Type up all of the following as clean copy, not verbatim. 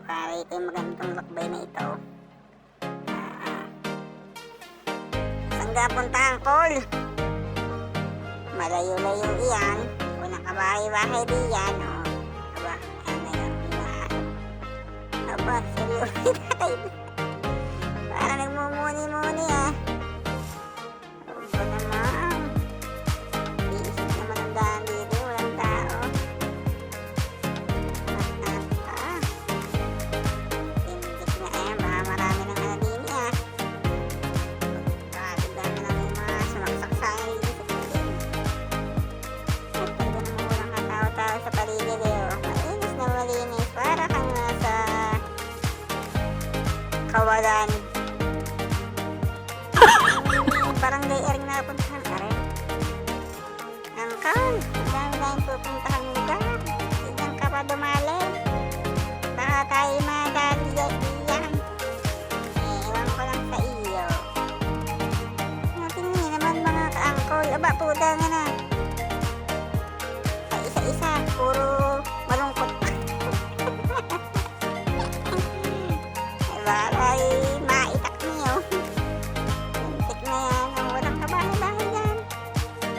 Para ito yung magandang lakbay na ito. Saan ka punta, Uncle? Malayo-layo iyan. Unang kabahay-bahay di yan. Aba, ano yun? Aba, seryoso tayo. Parang nagmumuni-muni Aba naman. Iisip naman ang daan dito. Walang tao. Tindik na baka marami ng din Dami lang yung mga sumaksak sa akin. At talaga naman walang katao-tao sa paligid Malinis na malinis. Para kang nasa kawalan. Barangay Ering na puntahan ka rin. Angkal, dami-dami pupuntahan ka. Tignan ka pa dumali. Baka tayo madali yan. Ewan ko lang sa iyo. Tingnan naman mga ka-angkol. Aba, puda nga na. Sa isa-isa, puro malungkot. Bakay maitak niyo. Tintik na yan. Walang kabahay-bahay yan.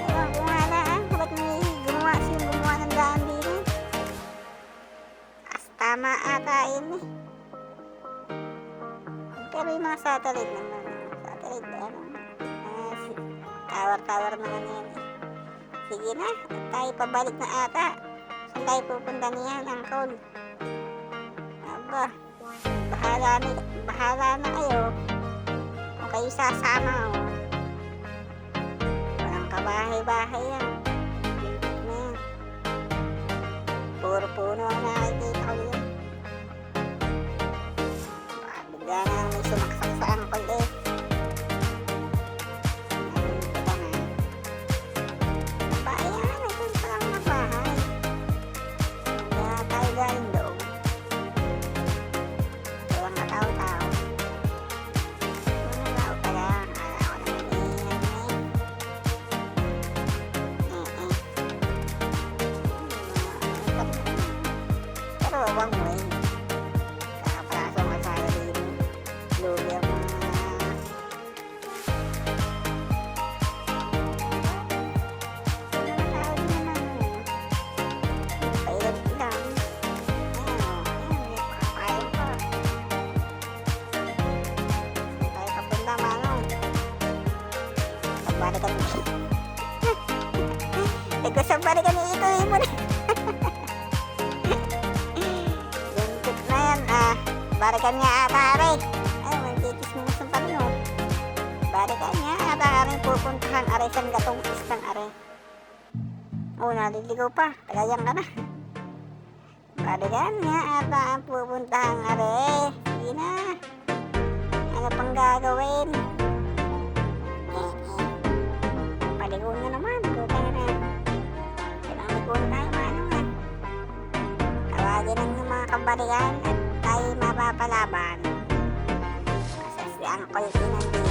Ewan ko nga na ba't may gumawa ng daan dito? Tama ata yun Pero yung mga satellite naman. Tower naman yan Sige na, tayo pabalik na ata. Saan tayo pupunta niyan, Uncle? Aba, bahala na kayo. Kung kayo sasama Walang kabahay-bahay yan. Lintik na yan. Puro puno ang nakikita ko yun. Bigla na lang may sumaksak sa Uncle Ayan, ito pa lang na bahay. Kaya tayo galing doon. Walang katao-tao. Walang tao pala. Akala ko naman Pero wag mo Kakapraso ka sa dito. Lugi ang mga sa balikan ito mo na. Lintik na yan balikan niya ata aray. Ay, mantikis mo sa pagno. Balikan niya ata aray pupuntahan aray san gatong istan aray. Naliligaw pa. Tagayan ka na. Balikan niya ata ang pupuntahan aray. Sige na. Ano pang gagawin? Paligaw na naman. Tawagin ang mga kabalikan at tayo mapapalaban. Kasi si Uncle nandito.